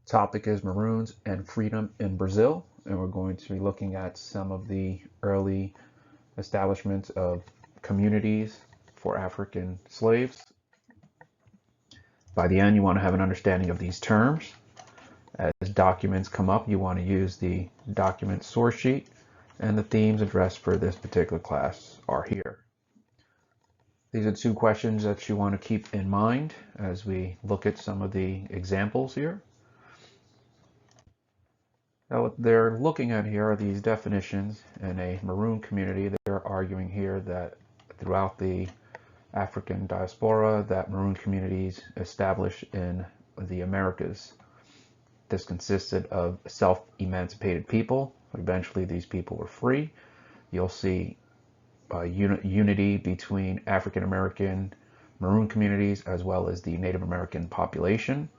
Topic is Maroons and freedom in Brazil, and we're going to be looking at some of the early establishments of communities for African slaves. By the end, you want to have an understanding of these terms. As documents come up, you want to use the document source sheet, and the themes addressed for this particular class are here. These are two questions that you want to keep in mind as we look at some of the examples here. Now, what they're looking at here are these definitions in a Maroon community. They're arguing here that throughout the African diaspora, that Maroon communities established in the Americas. This consisted of self-emancipated people. Eventually, these people were free. You'll see unity between African American Maroon communities as well as the Native American population.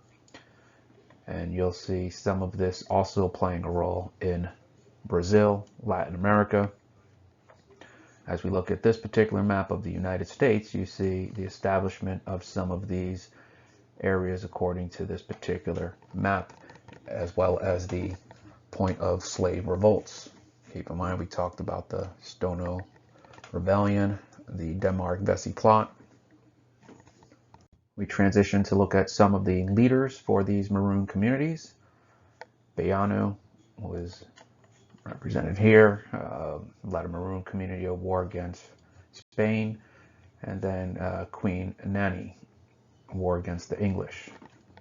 And you'll see some of this also playing a role in Brazil, Latin America. As we look at this particular map of the United States, you see the establishment of some of these areas according to this particular map, as well as the point of slave revolts. Keep in mind, we talked about the Stono Rebellion, the Denmark-Vesey plot. We transition to look at some of the leaders for these Maroon communities. Bayano was represented here, led a Maroon community of war against Spain, and then Queen Nanny, war against the English.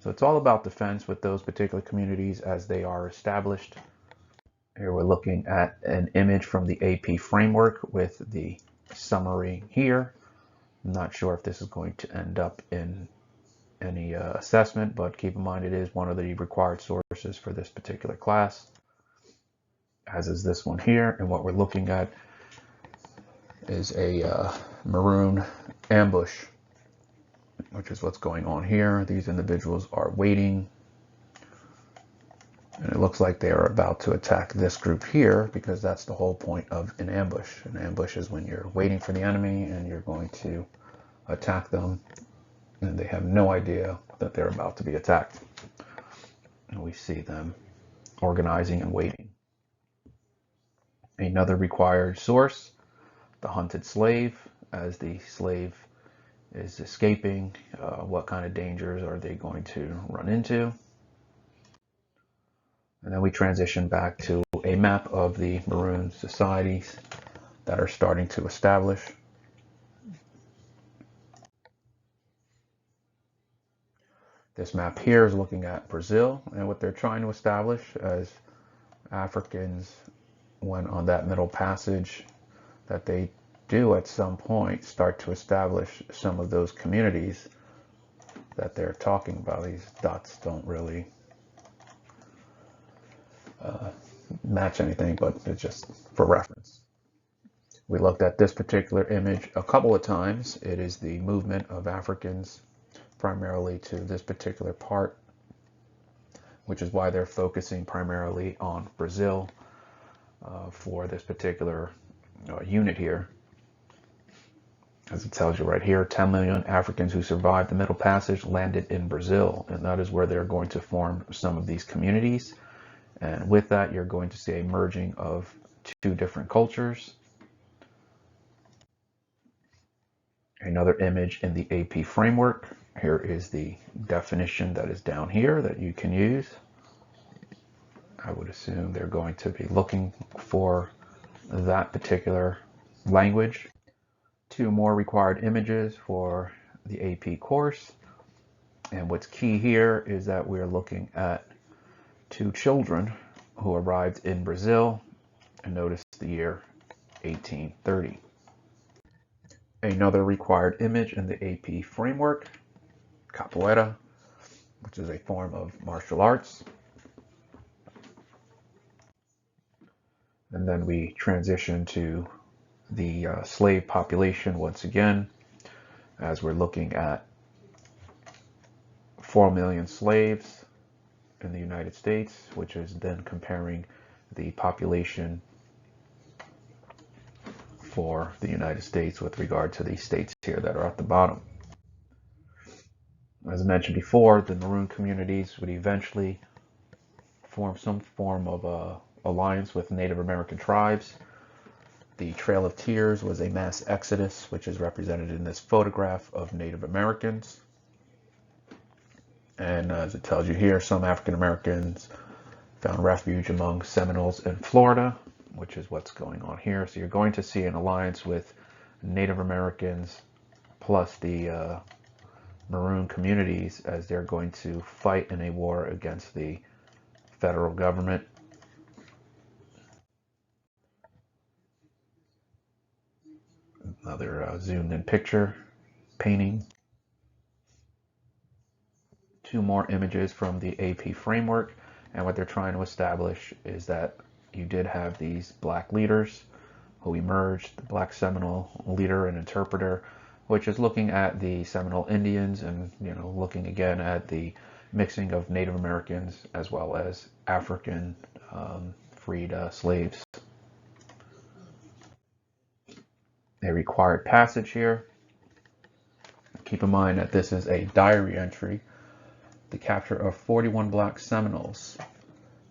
So it's all about defense with those particular communities as they are established. Here we're looking at an image from the AP framework with the summary here. I'm not sure if this is going to end up in any assessment, but keep in mind it is one of the required sources for this particular class, as is this one here. And what we're looking at is a Maroon ambush, which is what's going on here. These individuals are waiting, and it looks like they are about to attack this group here, because that's the whole point of an ambush. An ambush is when you're waiting for the enemy and you're going to attack them, and they have no idea that they're about to be attacked. And we see them organizing and waiting. Another required source, the hunted slave. As the slave is escaping, what kind of dangers are they going to run into? And then we transition back to a map of the Maroon societies that are starting to establish. This map here is looking at Brazil and what they're trying to establish as Africans went on that Middle Passage, that they do at some point start to establish some of those communities that they're talking about. These dots don't really match anything, but it's just for reference. We looked at this particular image a couple of times. It is the movement of Africans primarily to this particular part, which is why they're focusing primarily on Brazil for this particular unit here. As it tells you right here, 10 million Africans who survived the Middle Passage landed in Brazil, and that is where they're going to form some of these communities. And with that, you're going to see a merging of two different cultures. Another image in the AP framework. Here is the definition that is down here that you can use. I would assume they're going to be looking for that particular language. Two more required images for the AP course. And what's key here is that we're looking at two children who arrived in Brazil, and notice the year 1830. Another required image in the AP framework, capoeira, which is a form of martial arts. And then we transition to the slave population once again, as we're looking at 4 million slaves in the United States, which is then comparing the population for the United States with regard to these states here that are at the bottom. As I mentioned before, the Maroon communities would eventually form some form of alliance with Native American tribes. The Trail of Tears was a mass exodus, which is represented in this photograph of Native Americans. And as it tells you here, some African Americans found refuge among Seminoles in Florida, which is what's going on here. So you're going to see an alliance with Native Americans plus the Maroon communities as they're going to fight in a war against the federal government. Another zoomed in picture painting. Two more images from the AP framework, and what they're trying to establish is that you did have these black leaders who emerged, the black Seminole leader and interpreter, which is looking at the Seminole Indians and looking again at the mixing of Native Americans as well as African freed slaves. A required passage here. Keep in mind that this is a diary entry. The capture of 41 black Seminoles.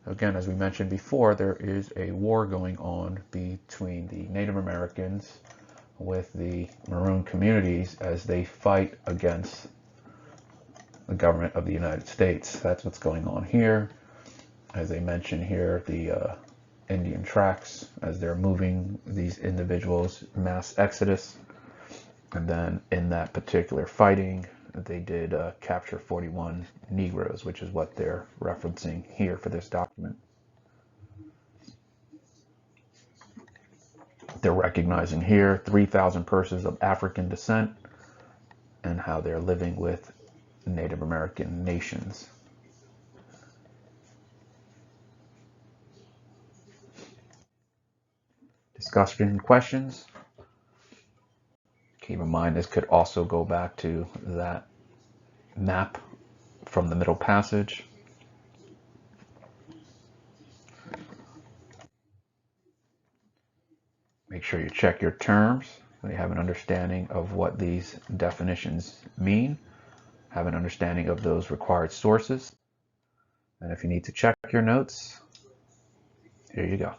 Again, as we mentioned before, there is a war going on between the Native Americans with the Maroon communities as they fight against the government of the United States. That's what's going on here. As they mention here, the Indian tracks as they're moving these individuals, mass exodus. And then in that particular fighting, they did capture 41 Negroes, which is what they're referencing here for this document. They're recognizing here 3,000 persons of African descent and how they're living with Native American nations. Discussion questions? Keep in mind this could also go back to that map from the middle passage. Make sure you check your terms so you have an understanding of what these definitions mean, have an understanding of those required sources. And if you need to check your notes, here you go.